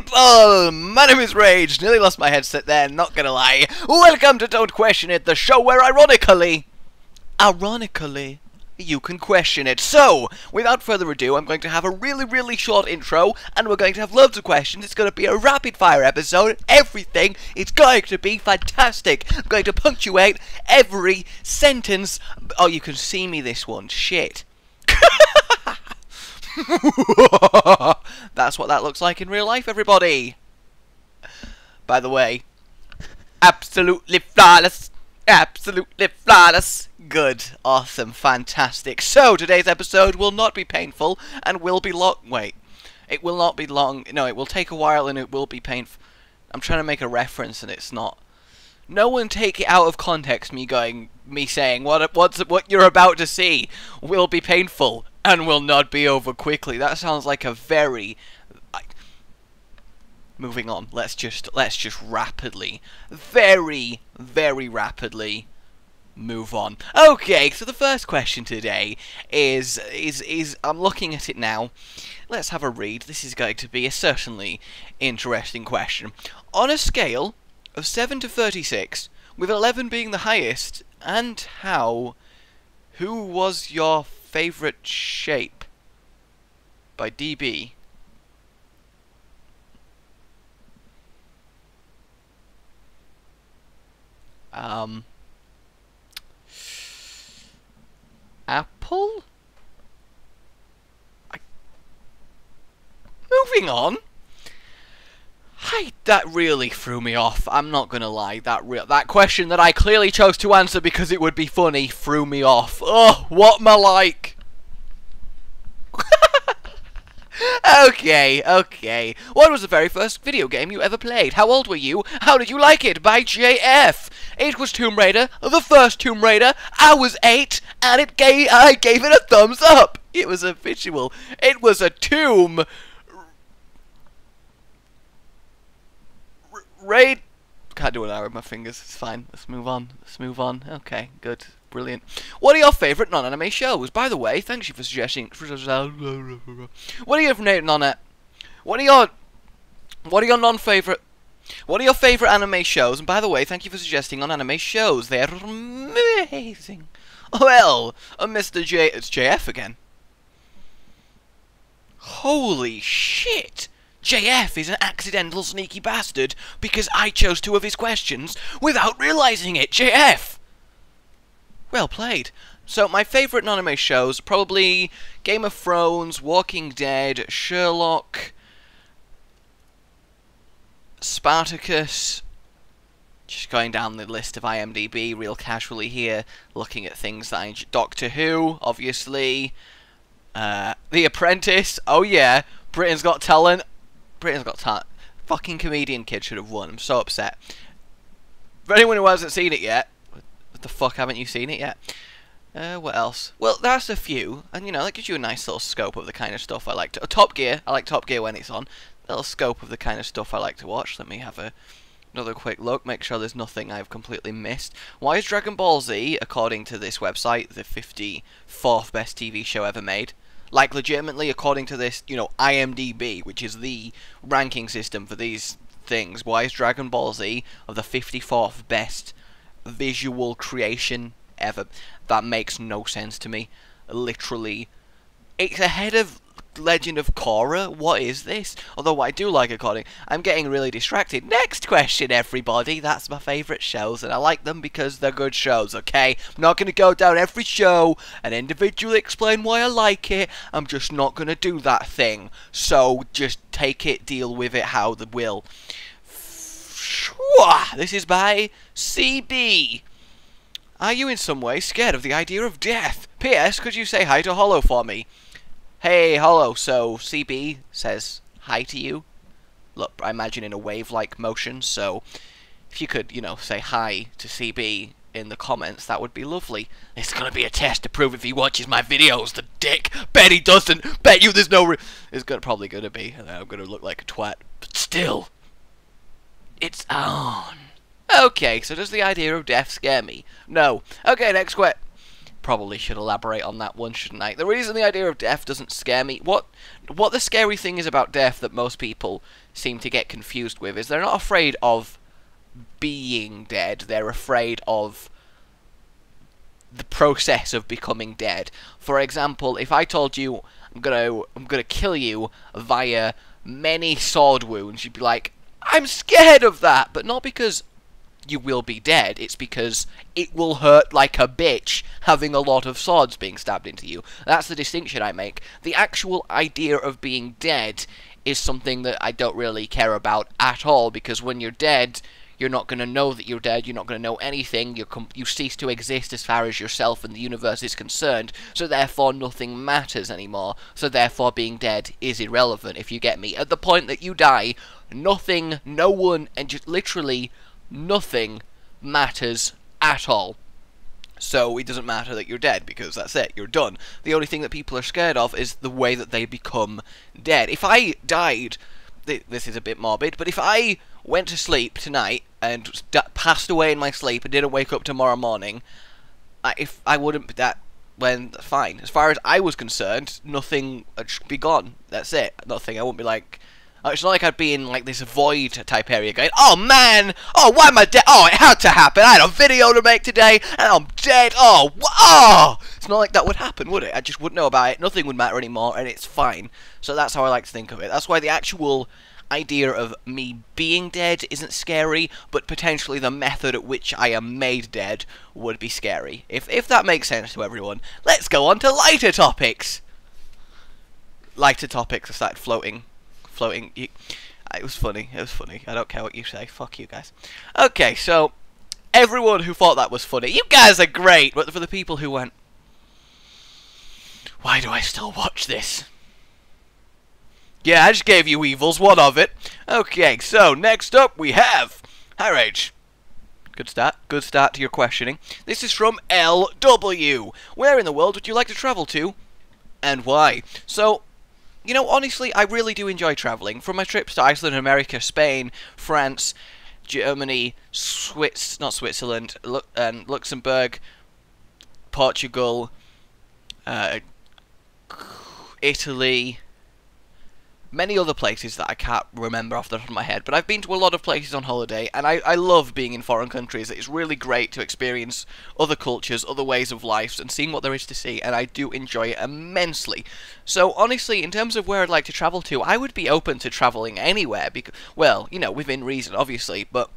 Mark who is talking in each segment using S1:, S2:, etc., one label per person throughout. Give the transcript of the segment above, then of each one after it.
S1: people! My name is Rage. Nearly lost my headset there, not gonna lie. Welcome to Don't Question It, the show where ironically, you can question it. So, without further ado, I'm going to have a really short intro, and we're going to have loads of questions. It's going to be a rapid-fire episode. Everything is going to be fantastic. I'm going to punctuate every sentence. Oh, you can see me this one. Shit. That's what that looks like in real life, everybody. By the way, absolutely flawless. Absolutely flawless. Good, awesome, fantastic. So, today's episode will not be painful and will be long. Wait, it will not be long. No, it will take a while and it will be painful. I'm trying to make a reference and it's not. No one take it out of context, me saying what you're about to see will be painful and will not be over quickly. That sounds like a very... Moving on, let's just rapidly, very rapidly move on. Okay, so the first question today is I'm looking at it now. Let's have a read. This is going to be a certainly interesting question. On a scale of 7 to 36, with 11 being the highest, and how, who was your favorite shape? By DB. Apple? Moving on. That really threw me off. I'm not gonna lie. That question that I clearly chose to answer because it would be funny threw me off. Oh, what am I like? Okay. What was the very first video game you ever played? How old were you? How did you like it? By JF. It was Tomb Raider, the first Tomb Raider. I was 8, and I gave it a thumbs up. It was a visual. It was a tomb. Can't do it now with my fingers. It's fine. Let's move on. Okay, good. Brilliant. What are your favourite non-anime shows? By the way, thanks you for suggesting. What are your non-anime? What are your non-favourite? What are your favourite anime shows? And by the way, thank you for suggesting non-anime shows. They are amazing. Well, Mr. J, it's JF again. Holy shit! JF is an accidental sneaky bastard because I chose 2 of his questions without realising it. JF. Well played. So, my favourite non-anime shows, probably Game of Thrones, Walking Dead, Sherlock, Spartacus. Just going down the list of IMDb real casually here, looking at things that Doctor Who, obviously. The Apprentice, oh yeah. Britain's Got Talent. Fucking Comedian Kid should have won. I'm so upset. For anyone who hasn't seen it yet, what the fuck haven't you seen it yet? What else? Well, that's a few, and you know, that gives you a nice little scope of the kind of stuff I like to... Top Gear, I like Top Gear when it's on. A little scope of the kind of stuff I like to watch. Let me have another quick look, make sure there's nothing I've completely missed. Why is Dragon Ball Z, according to this website, the 54th best TV show ever made? Like, legitimately, according to this, you know, IMDb, which is the ranking system for these things, why is Dragon Ball Z of the 54th best visual creation ever? That makes no sense to me. Literally. It's ahead of Legend of Korra. What is this? Although I do like according... I'm getting really distracted. Next question, everybody. That's my favourite shows, and I like them because they're good shows, okay? I'm not going to go down every show and individually explain why I like it. I'm just not going to do that thing. So, just take it, deal with it how they will. This is by CB. Are you in some way scared of the idea of death? P.S. Could you say hi to Hollow for me? Hey, Hollow. So, CB says hi to you. Look, I imagine in a wave-like motion, so if you could, you know, say hi to CB in the comments, that would be lovely. It's gonna be a test to prove if he watches my videos, the dick. Bet he doesn't. Bet you there's no It's probably gonna be, and I'm gonna look like a twat. But still, it's on. Okay, so does the idea of death scare me? No. Okay, next question. probably should elaborate on that one, shouldn't I? The reason the idea of death doesn't scare me, what the scary thing is about death that most people seem to get confused with is they're not afraid of being dead, they're afraid of the process of becoming dead. For example, if I told you I'm gonna kill you via many sword wounds, you'd be like, I'm scared of that, but not because you will be dead, it's because it will hurt like a bitch having a lot of swords being stabbed into you. That's the distinction I make. The actual idea of being dead is something that I don't really care about at all, because when you're dead, you're not going to know that you're dead, you're not going to know anything, you cease to exist as far as yourself and the universe is concerned, so therefore nothing matters anymore, so therefore being dead is irrelevant, if you get me. At the point that you die, nothing, no one, and just literally nothing matters at all. So it doesn't matter that you're dead, because that's it, you're done. The only thing that people are scared of is the way that they become dead. If I died, this is a bit morbid, but if I went to sleep tonight and passed away in my sleep and didn't wake up tomorrow morning, fine. As far as I was concerned, nothing would be gone. That's it. Nothing. I wouldn't be like, it's not like I'd be in like this void type area going, oh man, oh why am I dead? Oh, it had to happen. I had a video to make today and I'm dead. Oh. It's not like that would happen, would it? I just wouldn't know about it. Nothing would matter anymore and it's fine. So that's how I like to think of it. That's why the actual idea of me being dead isn't scary, but potentially the method at which I am made dead would be scary. If that makes sense to everyone. Let's go on to lighter topics. Lighter topics have started floating. It was funny. I don't care what you say. Fuck you guys. Okay, so everyone who thought that was funny, you guys are great. But for the people who went, why do I still watch this? Yeah, I just gave you evils, one of it. Okay, so next up we have Hi Rage. Good start to your questioning. This is from LW. Where in the world would you like to travel to, and why? So, you know, honestly, I really do enjoy traveling. From my trips to Iceland, America, Spain, France, Germany, Switzerland, and Luxembourg, Portugal, Italy, many other places that I can't remember off the top of my head, but I've been to a lot of places on holiday, and I love being in foreign countries. It's really great to experience other cultures, other ways of life, and seeing what there is to see, and I do enjoy it immensely. So, honestly, in terms of where I'd like to travel to, I would be open to travelling anywhere, because, well, you know, within reason, obviously, but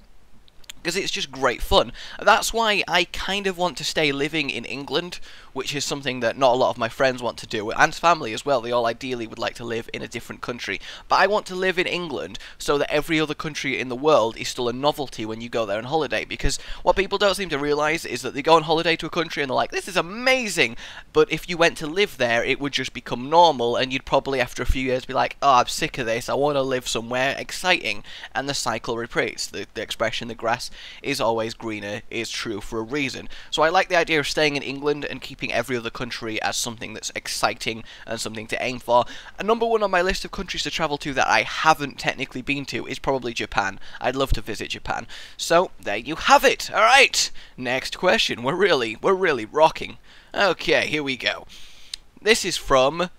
S1: because it's just great fun. That's why I kind of want to stay living in England, which is something that not a lot of my friends want to do, and family as well. They all ideally would like to live in a different country. But I want to live in England so that every other country in the world is still a novelty when you go there on holiday, because what people don't seem to realise is that they go on holiday to a country and they're like, this is amazing, but if you went to live there, it would just become normal, and you'd probably after a few years be like, oh, I'm sick of this, I want to live somewhere exciting, and the cycle repeats. The expression, the grass is always greener, is true for a reason. So I like the idea of staying in England and keeping every other country as something that's exciting and something to aim for. And number one on my list of countries to travel to that I haven't technically been to is probably Japan. I'd love to visit Japan. So there you have it. Alright, next question. We're really rocking. Okay, here we go. This is from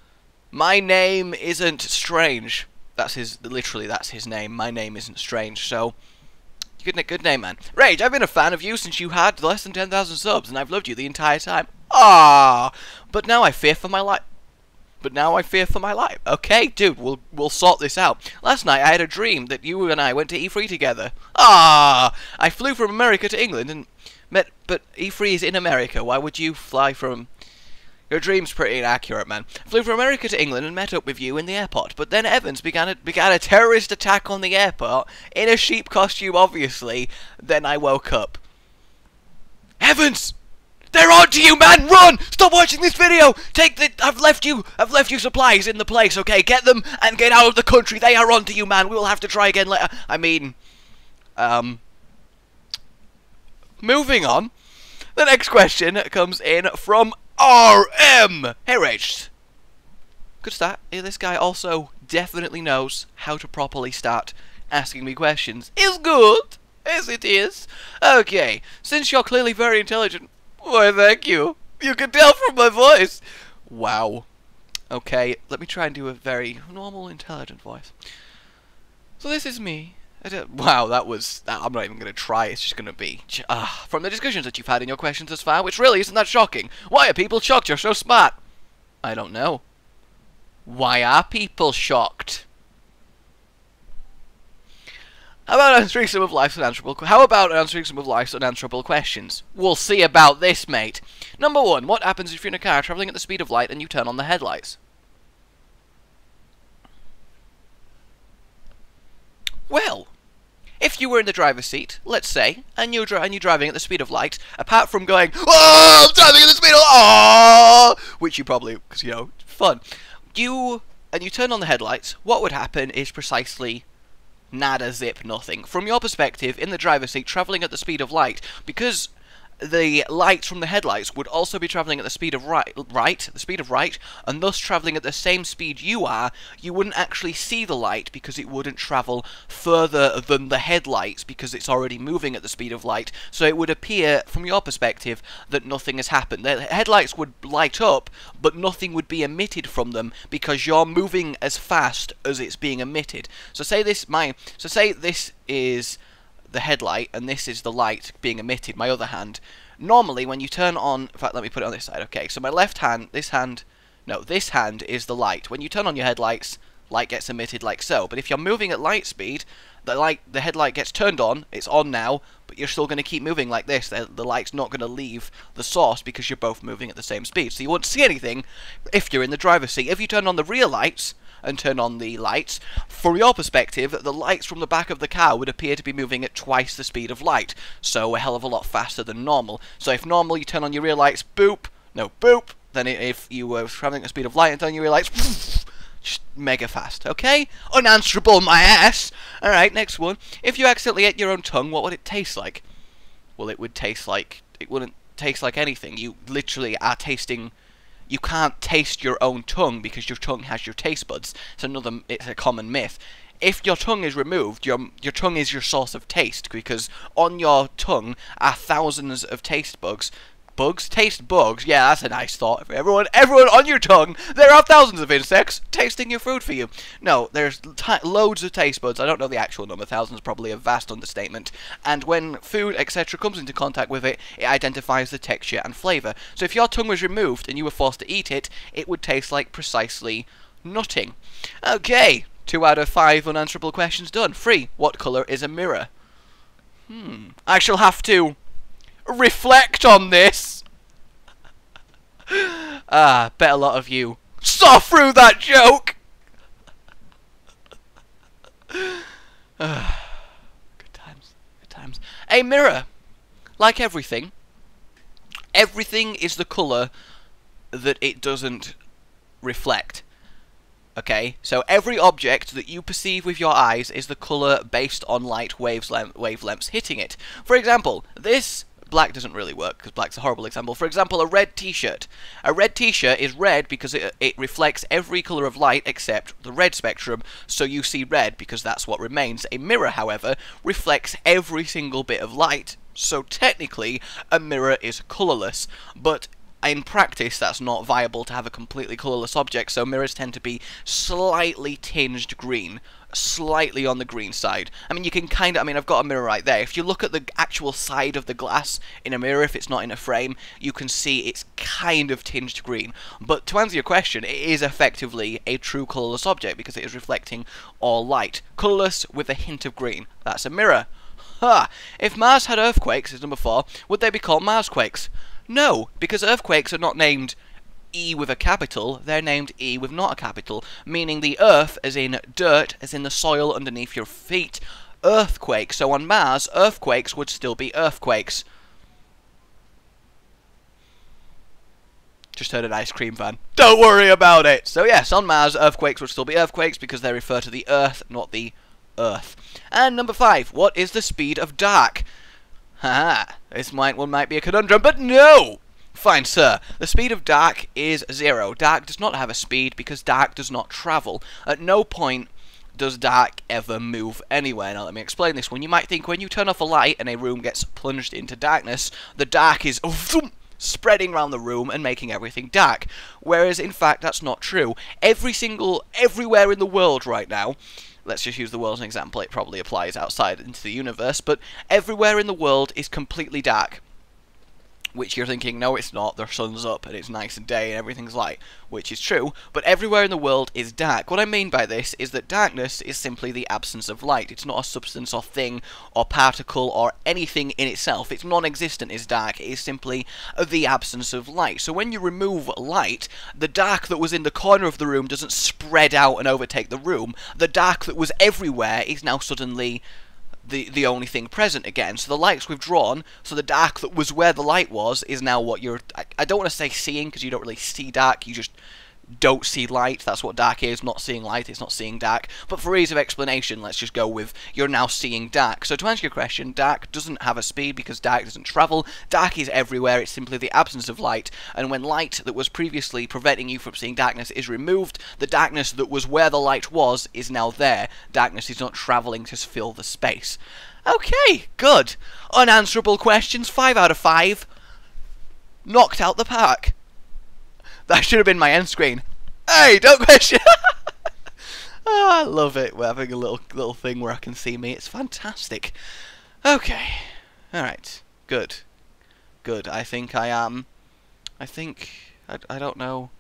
S1: My Name Isn't Strange. That's his name. My Name Isn't Strange. So good name, man. Rage, I've been a fan of you since you had less than 10,000 subs, and I've loved you the entire time. Ah, but now I fear for my life. Okay, dude, we'll sort this out. Last night I had a dream that you and I went to E3 together. Ah, I flew from America to England and met, but E3 is in America. Why would you fly from? Your dream's pretty inaccurate, man. Flew from America to England and met up with you in the airport, but then Evans began a terrorist attack on the airport, in a sheep costume, obviously. Then I woke up. Evans! They're on to you, man! Run! Stop watching this video! I've left you supplies in the place, okay? Get them and get out of the country. They are on to you, man. We will have to try again later. I mean, moving on. The next question comes in from RM. Hey, Rage. Good start. This guy also definitely knows how to properly start asking me questions. Is good. Yes, it is. Okay. Since you're clearly very intelligent, why, thank you. You can tell from my voice. Wow. Okay, let me try and do a very normal, intelligent voice. So this is me. Wow, I'm not even going to try, it's just going to be... from the discussions that you've had in your questions thus far, which really isn't that shocking. Why are people shocked? You're so smart. I don't know. Why are people shocked? How about answering some of life's unanswerable questions? We'll see about this, mate. Number 1, what happens if you're in a car travelling at the speed of light and you turn on the headlights? Well, if you were in the driver's seat, let's say, and you're driving at the speed of light, apart from going, "Oh, I'm driving at the speed of light," oh, which you probably, because, you know, fun, you turn on the headlights, what would happen is precisely nada, zip, nothing. From your perspective, in the driver's seat, travelling at the speed of light, because the lights from the headlights would also be travelling at the speed of right, and thus travelling at the same speed you are, you wouldn't actually see the light because it wouldn't travel further than the headlights because it's already moving at the speed of light. So it would appear, from your perspective, that nothing has happened. The headlights would light up, but nothing would be emitted from them because you're moving as fast as it's being emitted. So say this is the headlight, and this is the light being emitted, my other hand. Normally, when you turn on... In fact, let me put it on this side. Okay, so my left hand, this hand is the light. When you turn on your headlights, light gets emitted like so. But if you're moving at light speed, the headlight gets turned on, it's on now, but you're still going to keep moving like this. The light's not going to leave the source because you're both moving at the same speed. So you won't see anything if you're in the driver's seat. If you turn on the rear lights and turn on the lights, from your perspective, the lights from the back of the car would appear to be moving at twice the speed of light, so a hell of a lot faster than normal. So if normal you turn on your rear lights, boop, then if you were travelling at the speed of light and turn on your rear lights, just mega fast, okay? Unanswerable, my ass! Alright, next one. If you accidentally ate your own tongue, what would it taste like? Well, it wouldn't taste like anything. You literally are tasting... You can't taste your own tongue because your tongue has your taste buds. It's a common myth. If your tongue is removed, your tongue is your source of taste, because on your tongue are thousands of taste bugs. Taste bugs? Yeah, that's a nice thought. Everyone on your tongue, there are thousands of insects tasting your food for you. No, there's loads of taste buds. I don't know the actual number. Thousands is probably a vast understatement. And when food, etc., comes into contact with it, it identifies the texture and flavour. So if your tongue was removed and you were forced to eat it, it would taste like precisely nothing. Okay, 2 out of 5 unanswerable questions done. 3. What colour is a mirror? I shall have to reflect on this. Bet a lot of you saw through that joke. Good times. A mirror, like everything is the colour that it doesn't reflect. Okay, so every object that you perceive with your eyes is the colour based on light wavelengths hitting it. For example, this black doesn't really work because black's a horrible example. For example, a red t-shirt. A red t-shirt is red because it reflects every colour of light except the red spectrum, so you see red because that's what remains. A mirror, however, reflects every single bit of light, so technically a mirror is colourless, but in practice that's not viable to have a completely colourless object, so mirrors tend to be slightly tinged green. Slightly on the green side. I mean, you can kind of... I've got a mirror right there. If you look at the actual side of the glass in a mirror, if it's not in a frame, you can see it's kind of tinged green. But to answer your question, it is effectively a true colourless object because it is reflecting all light. Colourless with a hint of green. That's a mirror. Ha! If Mars had earthquakes, as number 4, would they be called Marsquakes? No, because earthquakes are not named E with a capital, they're named E with not a capital, meaning the earth, as in dirt, as in the soil underneath your feet, earthquake. So on Mars, earthquakes would still be earthquakes. Just heard an ice cream van. Don't worry about it! So yes, on Mars, earthquakes would still be earthquakes because they refer to the earth, not the earth. And number 5, what is the speed of dark? Haha, this one might be a conundrum, but no! Fine, sir. The speed of dark is 0. Dark does not have a speed because dark does not travel. At no point does dark ever move anywhere. Now, let me explain this one. You might think when you turn off a light and a room gets plunged into darkness, the dark is spreading around the room and making everything dark. Whereas, in fact, that's not true. Everywhere in the world right now, let's just use the world as an example, it probably applies outside into the universe, but everywhere in the world is completely dark. Which you're thinking, no it's not, the sun's up and it's nice and day and everything's light, which is true, but everywhere in the world is dark. What I mean by this is that darkness is simply the absence of light. It's not a substance or thing or particle or anything in itself. It's non-existent is dark. It is simply the absence of light. So when you remove light, the dark that was in the corner of the room doesn't spread out and overtake the room. The dark that was everywhere is now suddenly the only thing present again. So the light's withdrawn, so the dark that was where the light was is now what you're... I don't want to say seeing, because you don't really see dark, you just don't see light. That's what dark is, not seeing light, it's not seeing dark. But for ease of explanation, let's just go with you're now seeing dark. So to answer your question, dark doesn't have a speed because dark doesn't travel. Dark is everywhere, it's simply the absence of light. And when light that was previously preventing you from seeing darkness is removed, the darkness that was where the light was is now there. Darkness is not travelling to fill the space. Okay, good. Unanswerable questions, 5 out of 5. Knocked out the park. That should have been my end screen. Hey, don't question. Oh, I love it. We're having a little thing where I can see me. It's fantastic. Okay. Alright. Good. Good. I think I am. I don't know.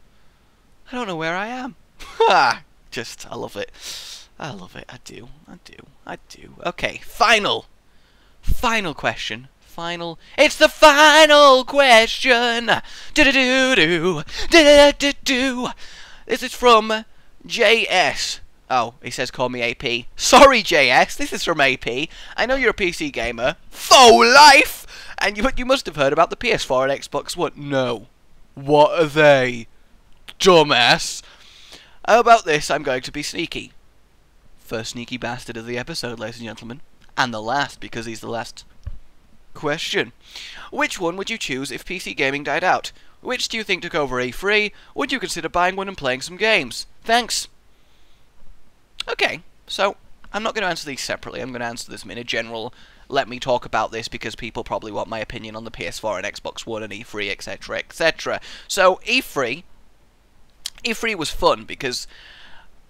S1: I don't know where I am. Just, I love it. I love it. I do. Okay. Final question. It's the final question. This is from JS. Oh, he says call me AP. Sorry, JS. This is from AP. I know you're a PC gamer for life, and you must have heard about the PS4 and Xbox One. No. What are they, dumbass? How about this? I'm going to be sneaky. First sneaky bastard of the episode, ladies and gentlemen, and the last because he's the last. Question. Which one would you choose if PC gaming died out? Which do you think took over E3? Would you consider buying one and playing some games? Thanks. Okay, so I'm not going to answer these separately. I'm going to answer this in a general, let me talk about this because people probably want my opinion on the PS4 and Xbox One and E3, etc, etc. So E3 was fun because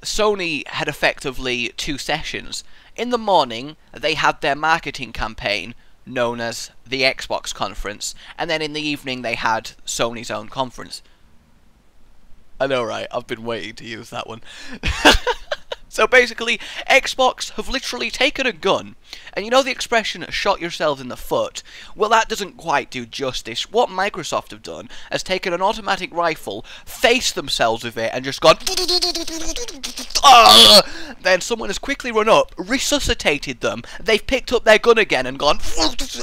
S1: Sony had effectively 2 sessions. In the morning, they had their marketing campaign known as the Xbox conference, and then in the evening they had Sony's own conference. I know, right? I've been waiting to use that one. So basically, Xbox have literally taken a gun, and you know the expression, shot yourselves in the foot? Well, that doesn't quite do justice. What Microsoft have done has taken an automatic rifle, faced themselves with it, and just gone... Then someone has quickly run up, resuscitated them, they've picked up their gun again and gone...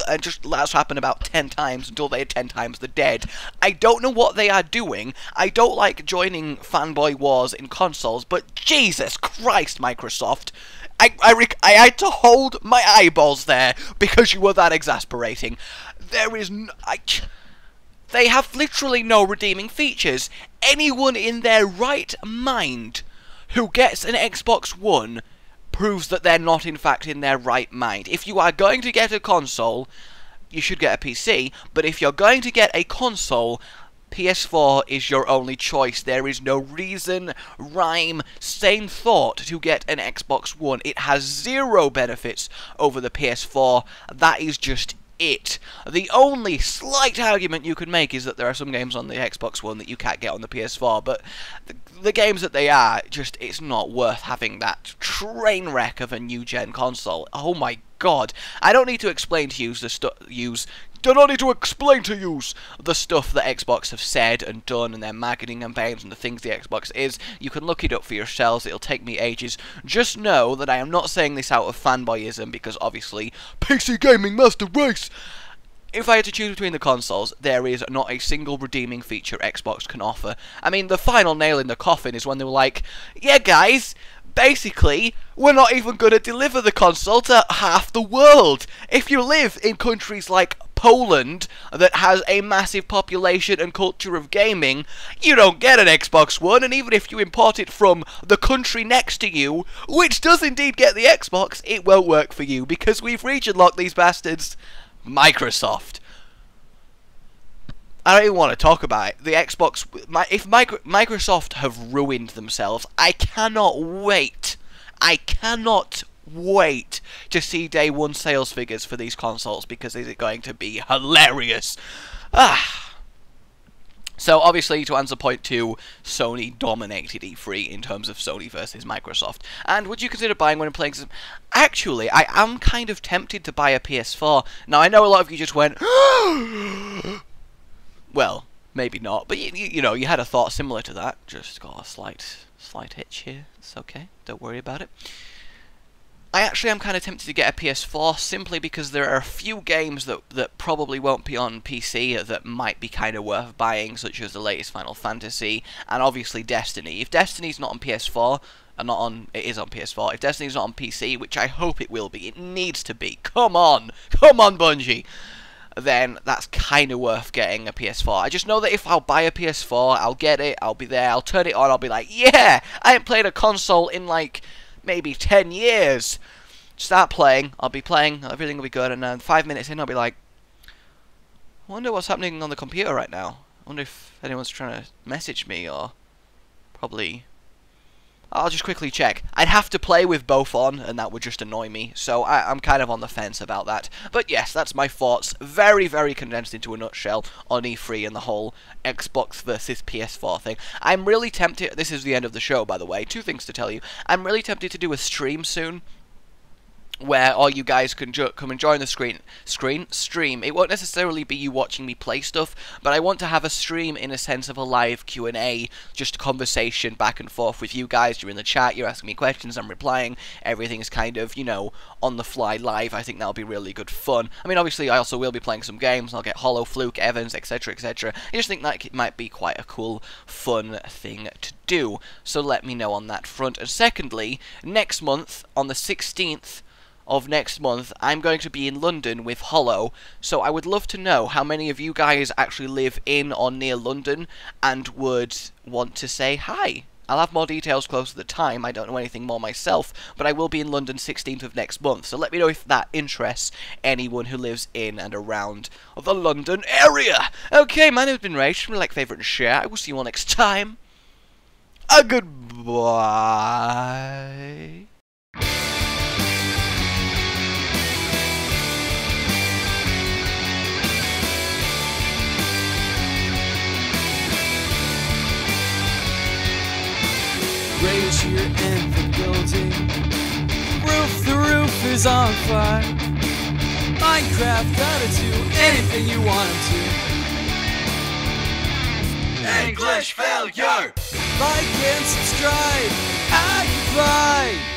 S1: And just that's happened about 10 times until they're 10 times the dead. I don't know what they are doing. I don't like joining fanboy wars in consoles, but Jesus Christ, Microsoft, I had to hold my eyeballs there because you were that exasperating. There is they have literally no redeeming features. Anyone in their right mind who gets an Xbox One proves that they're not in fact in their right mind. If you are going to get a console, you should get a PC, but if you're going to get a console, PS4 is your only choice. There is no reason, rhyme, sane thought to get an Xbox One. It has 0 benefits over the PS4. That is just it. The only slight argument you can make is that there are some games on the Xbox One that you can't get on the PS4, but the games that they are, just, it's not worth having that train wreck of a new-gen console. Oh my god. I don't need to explain to you the stuff that Xbox have said and done and their marketing campaigns and the things the Xbox is. You can look it up for yourselves. It'll take me ages. Just know that I am not saying this out of fanboyism because obviously PC gaming master race. If I had to choose between the consoles, there is not a single redeeming feature Xbox can offer. I mean, the final nail in the coffin is when they were like, yeah guys, basically, we're not even going to deliver the console to half the world. If you live in countries like Poland, that has a massive population and culture of gaming, you don't get an Xbox One, and even if you import it from the country next to you, which does indeed get the Xbox, it won't work for you, because we've region locked these bastards. Microsoft. I don't even want to talk about it. The Xbox, if Microsoft have ruined themselves, I cannot wait. I cannot wait to see day one sales figures for these consoles, because it's going to be hilarious. So obviously, to answer point 2, Sony dominated E3 in terms of Sony versus Microsoft. And would you consider buying one and playing some? Actually, I am kind of tempted to buy a PS4. Now, I know a lot of you just went, well, maybe not, but you know, you had a thought similar to that. Just got a slight hitch here. It's okay, don't worry about it. I actually am kind of tempted to get a PS4 simply because there are a few games that probably won't be on PC that might be kind of worth buying, such as the latest Final Fantasy and obviously Destiny. If Destiny's not on PS4, it is on PS4. If Destiny's not on PC, which I hope it will be, it needs to be. Come on, Bungie. Then that's kind of worth getting a PS4. I just know that if I'll buy a PS4, I'll get it, I'll be there, I'll turn it on, I'll be like, yeah, I haven't played a console in like maybe 10 years. Start playing, I'll be playing, everything will be good, and then 5 minutes in I'll be like, I wonder what's happening on the computer right now. I wonder if anyone's trying to message me, or probably... I'll just quickly check. I'd have to play with both on, and that would just annoy me, so I'm kind of on the fence about that. But yes, that's my thoughts, very, very condensed into a nutshell, on E3 and the whole Xbox versus PS4 thing. I'm really tempted, this is the end of the show, by the way, 2 things to tell you. I'm really tempted to do a stream soon, where all you guys can come and join the stream. It won't necessarily be you watching me play stuff, but I want to have a stream in a sense of a live Q&A, just a conversation back and forth with you guys. You're in the chat, you're asking me questions, I'm replying, everything's kind of, you know, on the fly live. I think that'll be really good fun. I mean, obviously, I also will be playing some games, I'll get Hollow, Fluke, Evans, etc, etc. I just think that it might be quite a cool, fun thing to do, so let me know on that front. And secondly, next month, on the 16th, of next month, I'm going to be in London with Hollow, so I would love to know how many of you guys actually live in or near London and would want to say hi. I'll have more details close to the time, I don't know anything more myself, but I will be in London 16th of next month, so let me know if that interests anyone who lives in and around the London area. Okay, my name's been Rage, like, favourite and share, I will see you all next time. Goodbye.
S2: Rage here in the building. The roof is on fire. Minecraft gotta do anything you want him to. English failure. Like and subscribe. How you fly.